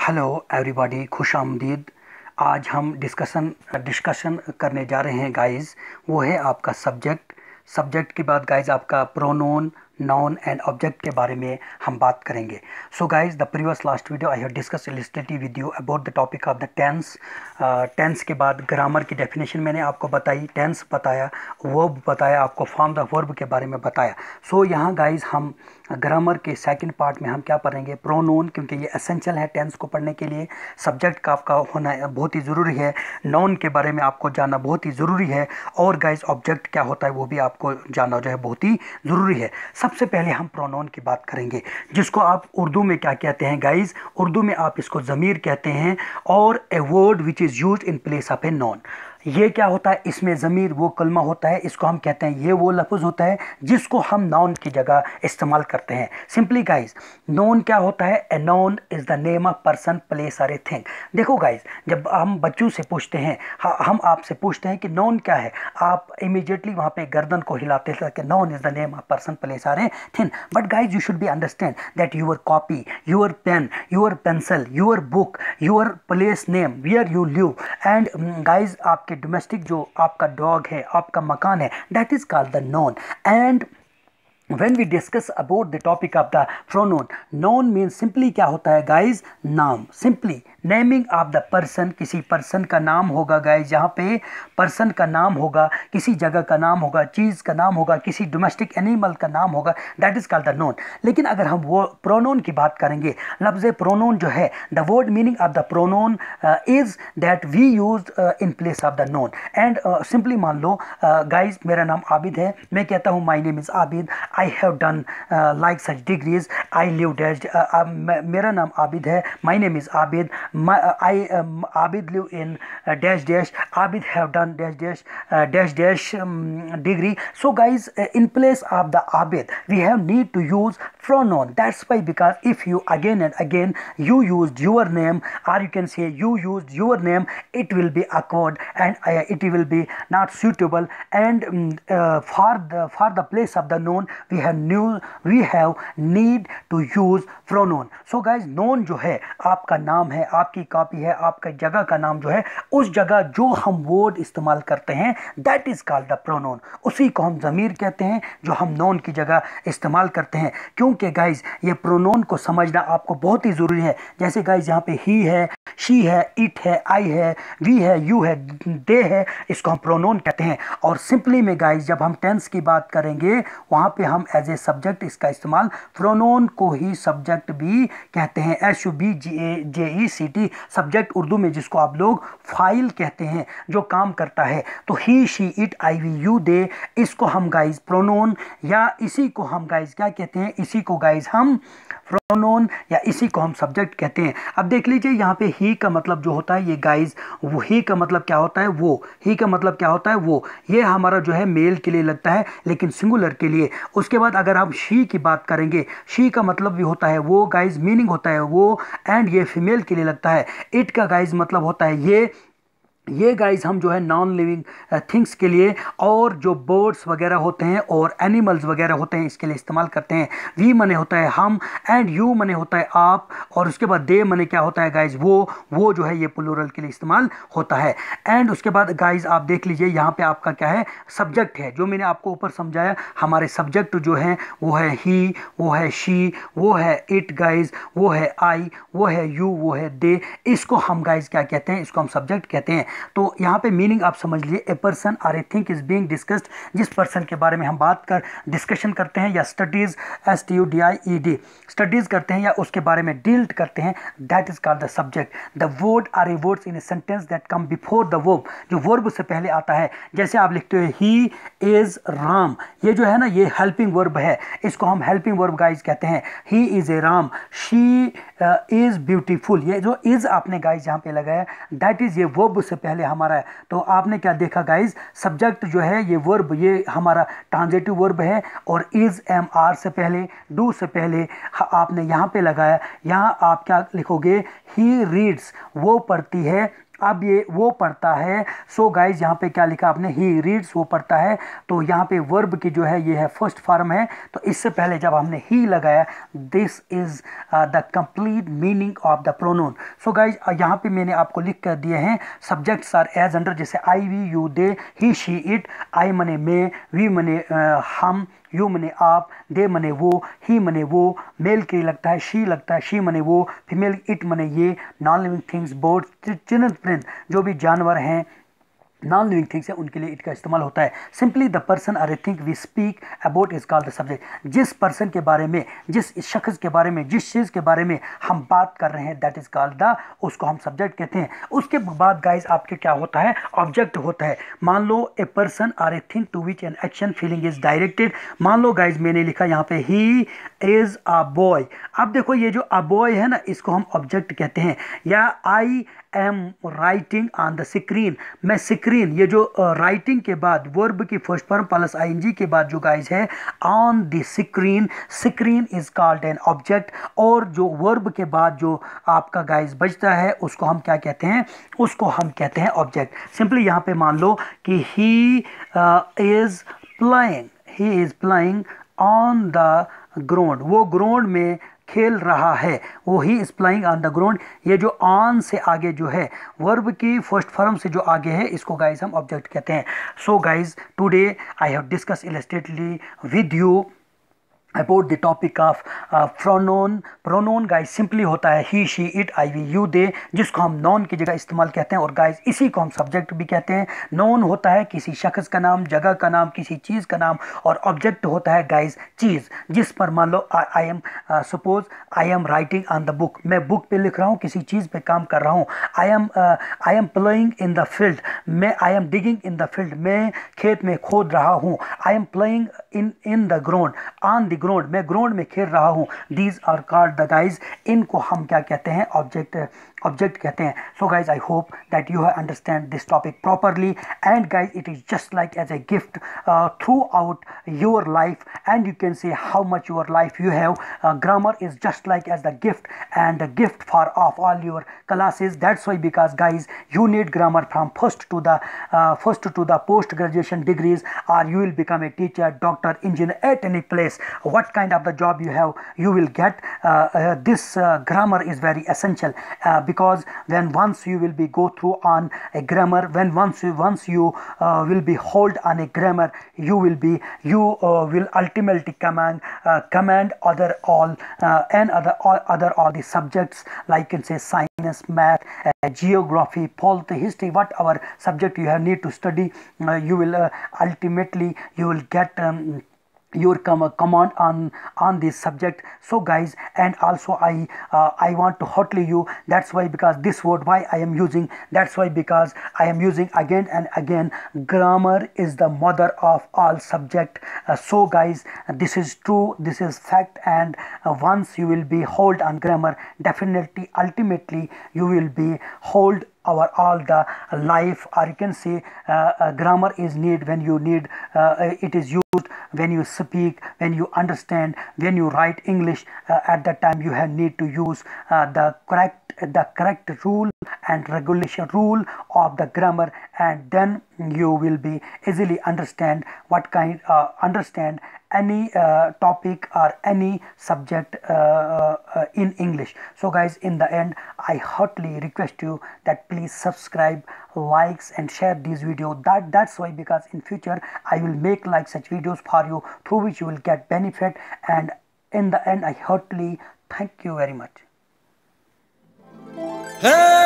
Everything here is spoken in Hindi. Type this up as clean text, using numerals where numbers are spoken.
हेलो एवरीबॉडी, खुश आमदीद। आज हम डिस्कशन करने जा रहे हैं गाइस। वो है आपका सब्जेक्ट के बाद गाइस आपका प्रोनोन, नाउन एंड ऑब्जेक्ट के बारे में हम बात करेंगे। So guys, the previous last video I have discuss illustrative with you about the topic of the tense. Tense के बाद ग्रामर की डेफिनेशन मैंने आपको बताई, टेंस बताया, वर्ब बताया, आपको फॉर्म द वर्ब के बारे में बताया। सो यहाँ गाइस हम ग्रामर के सेकंड पार्ट में हम क्या पढ़ेंगे, प्रोनोन, क्योंकि ये एसेंशियल है टेंस को पढ़ने के लिए। सब्जेक्ट का आपका होना बहुत ही ज़रूरी है। नाउन के बारे में आपको जानना बहुत ही ज़रूरी है। और गाइस ऑब्जेक्ट क्या होता है वो भी आपको जानना जो है बहुत ही ज़रूरी है। सबसे पहले हम प्रोनोन की बात करेंगे, जिसको आप उर्दू में क्या कहते हैं गाइस। उर्दू में आप इसको ज़मीर कहते हैं, और a word which is used in place of a noun. ये क्या होता है, इसमें ज़मीर वो कलमा होता है, इसको हम कहते हैं, ये वो लफ्ज़ होता है जिसको हम नाउन की जगह इस्तेमाल करते हैं। सिंपली गाइस, नाउन क्या होता है, a noun is the name of person, place और ए थिंग। देखो गाइस, जब हम बच्चों से पूछते हैं, हम आपसे पूछते हैं कि नाउन क्या है, आप इमीडिएटली वहाँ पे गर्दन को हिलाते हैं कि noun is the name of person, place और a thing. But guys, you should be understand that your copy, your pen, your pencil, your book, your place name, where you live, and guys आपके डोमेस्टिक जो आपका डॉग है, आपका मकान है, that is called the noun. And when we discuss about the topic of the pronoun, noun means simply क्या होता है गाइज, नाम। Simply naming of the person, किसी पर्सन का नाम होगा गाइज, यहाँ पे पर्सन का नाम होगा, किसी जगह का नाम होगा, चीज़ का नाम होगा, किसी डोमेस्टिक एनिमल का नाम होगा, that is called the known. लेकिन अगर हम वो प्रोनोन की बात करेंगे, लफ्ज़ प्रोनोन जो है, the word meaning of the pronoun is that we use in place of the noun. And simply मान लो गाइज, मेरा नाम आबिद है, मैं कहता हूँ my name is Abid, I have done like such degrees, I live dash, मेरा नाम आबिद है, my name is Abid, Abid live in dash dash, Abid have done dash dash dash dash degree. So guys, in place of the Abid we have need to use pronoun. That's why, because if you again and again you used your name, or you can say you used your name, it will be awkward and it will be not suitable. And for the place of the noun we have need to use pronoun. So guys, noun जो है आपका नाम है, आपकी कॉपी है, आपका जगह का नाम जो है, उस जगह जो हम वर्ड इस्तेमाल करते हैं, that is called the pronoun. उसी को हम ज़मीर कहते हैं जो हम noun की जगह इस्तेमाल करते हैं। क्योंकि गाइज ये प्रोनोन को समझना आपको बहुत ही ज़रूरी है। जैसे गाइज यहाँ पे ही है, शी है, इट है, आई है, वी है, यू है, दे है, इसको हम प्रोनोन कहते हैं। और सिंपली में गाइज जब हम टेंस की बात करेंगे, वहाँ पे हम एज ए सब्जेक्ट इसका इस्तेमाल, प्रोनोन को ही सब्जेक्ट भी कहते हैं, SUBJECT, सब्जेक्ट उर्दू में जिसको आप लोग फाइल कहते हैं, जो काम करता है। तो he, she, it, I, we, you, they, इसको हम गाइज प्रोनोन, या इसी को हम गाइज क्या कहते हैं, इसी को गाइज हम प्रोनोन या इसी को हम सब्जेक्ट कहते हैं। अब देख लीजिए, यहाँ पे ही का मतलब जो होता है, ये गाइज वो ही का मतलब क्या होता है, वो ही का मतलब क्या होता है, वो, ये हमारा जो है मेल के लिए लगता है, लेकिन सिंगुलर के लिए। उसके बाद अगर हम शी की बात करेंगे, शी का मतलब भी होता है वो गाइज, मीनिंग होता है वो, एंड ये फीमेल के लिए लगता है। इट का गाइज मतलब होता है ये गाइज हम जो है नॉन लिविंग थिंग्स के लिए, और जो बर्ड्स वगैरह होते हैं और एनिमल्स वगैरह होते हैं, इसके लिए इस्तेमाल करते हैं। वी मने होता है हम, एंड यू मने होता है आप, और उसके बाद दे मने क्या होता है गाइज, वो जो है ये प्लूरल के लिए इस्तेमाल होता है। एंड उसके बाद गाइज आप देख लीजिए, यहाँ पे आपका क्या है, सब्जेक्ट है, जो मैंने आपको ऊपर समझाया। हमारे सब्जेक्ट जो है वो है ही, वो है शी, वो है इट गाइज, वो है आई, वो है यू, वो है दे, इसको हम गाइज क्या कहते हैं, इसको हम सब्जेक्ट कहते हैं। तो यहाँ पे मीनिंग आप समझ लिए, ए पर्सन और a thing is being discussed, जिस पर्सन के बारे में हम डिस्कशन करते हैं, या स्टडीज, STUDIED, स्टडीज करते हैं, या उसके बारे में डील्ट करते हैं, that is called the subject. The word or a words in a sentence that come before the verb, जो वर्ब से पहले आता है। जैसे आप लिखते हो ही इज राम, ये जो है ना, ये हेल्पिंग वर्ब है, इसको हम हेल्पिंग वर्ब गाइज कहते हैं। He is a Ram, she is beautiful, ये जो इज आपने गाइज यहाँ पे लगाया, दैट इज ये वर्ब से पहले हमारा है। तो आपने क्या देखा गाइज, सब्जेक्ट जो है ये वर्ब, ये हमारा ट्रांजिटिव वर्ब है, और इज, एम, आर से पहले, डू से पहले आपने यहाँ पे लगाया। यहाँ आप क्या लिखोगे, ही रीड्स, वो पढ़ती है, अब ये वो पढ़ता है। सो गाइज यहाँ पे क्या लिखा आपने, ही रीड्स, वो पढ़ता है। तो यहाँ पे वर्ब की जो है ये है फर्स्ट फॉर्म है। तो इससे पहले जब हमने ही लगाया, this is the complete meaning of the pronoun. So guys यहाँ पे मैंने आपको लिख कर दिए हैं, सब्जेक्ट्स आर एज अंडर, जैसे I, we, you, they, he, she, it. I मने मैं, वी मने हम, यू मने आप, दे मने वो, ही मने वो, मेल के लिए लगता है शी, लगता है शी मने वो, फीमेल इट मने ये, non living things birds, children, जो भी जानवर हैं, नॉन लिविंग थिंग्स है, उनके लिए इट का इस्तेमाल होता है। Simply the person or a thing we speak about is called the subject. जिस पर्सन के बारे में, जिस शख्स के बारे में, जिस चीज़ के बारे में हम बात कर रहे हैं, दैट इज कॉल्ड द, उसको हम सब्जेक्ट कहते हैं। उसके बाद गाइज आपके क्या होता है, ऑब्जेक्ट होता है। मान लो a person or a thing to which an action feeling is directed. मान लो गाइज मैंने लिखा यहाँ पे ही इज अ बॉय। अब देखो ये जो अ बॉय है ना, इसको हम ऑब्जेक्ट कहते हैं। या आई am writing on the screen, मैं स्क्रीन, ये जो राइटिंग के बाद वर्ब की फर्स्ट फॉर्म प्लस आईएनजी के बाद जो गाइज है on the screen, screen is called an object. और जो वर्ब के बाद जो आपका गाइज बचता है उसको हम क्या कहते हैं, उसको हम कहते हैं ऑब्जेक्ट। सिंपली यहाँ पे मान लो कि he is playing, he is playing on the ground, वो ग्राउंड में खेल रहा है, वो he is playing on the ground. ये जो ऑन से आगे जो है, वर्ब की फर्स्ट फॉर्म से जो आगे है, इसको गाइज हम ऑब्जेक्ट कहते हैं। So guys today I have discuss illustratedly with you about the topic of pronoun. Pronoun guys simply होता है he, she, it, I, we, you, they, जिसको हम नॉन की जगह इस्तेमाल कहते हैं। और गाइज इसी को हम सब्जेक्ट भी कहते हैं। नॉन होता है किसी शख्स का नाम, जगह का नाम, किसी चीज़ का नाम। और ऑब्जेक्ट होता है गाइज चीज़, जिस पर मान लो I am, suppose I am writing on the book, मैं बुक पे लिख रहा हूँ, किसी चीज़ पे काम कर रहा हूँ। I am playing in the field, मैं I am digging in the field, मैं खेत में खोद रहा हूँ। I am playing in the ground, on the ground, मैं ग्राउंड में खेल रहा हूँ। These are called the guys, इनको हम क्या कहते हैं, ऑब्जेक्ट कहते हैं। So guys I hope that you have understand this topic properly. And guys it is just like as a gift through out your life, and you can say how much your life you have. Grammar is just like as the gift and the gift for of all your classes. That's why, because guys, you need grammar from first to the post graduation degrees, or you will become a teacher, doctor, engineer at any place. What kind of the job you have, you will get this grammar is very essential, because when once you will be go through on a grammar, when once you will be hold on a grammar, you will ultimately command other all and other all the subjects, like you can say science, math, geography, politics, history, whatever subject you have need to study. You will ultimately you will get your command on this subject. So guys, and also I want to hotly you, that's why, because this word why I am using, that's why, because I am using again and again, grammar is the mother of all subject. So guys, this is true, this is fact. And once you will be hold on grammar, definitely ultimately you will be hold our all the life, or you can say grammar is need when you need it is used when you speak, when you understand, when you write English. At that time you have need to use the correct rule and regulation rule of the grammar, and then you will be easily understand what kind understand any topic or any subject in English. So guys, in the end, I heartily request you that please subscribe, likes and share this video. That's why, because in future I will make like such videos for you, through which you will get benefit. And in the end, I heartily thank you very much. Hey!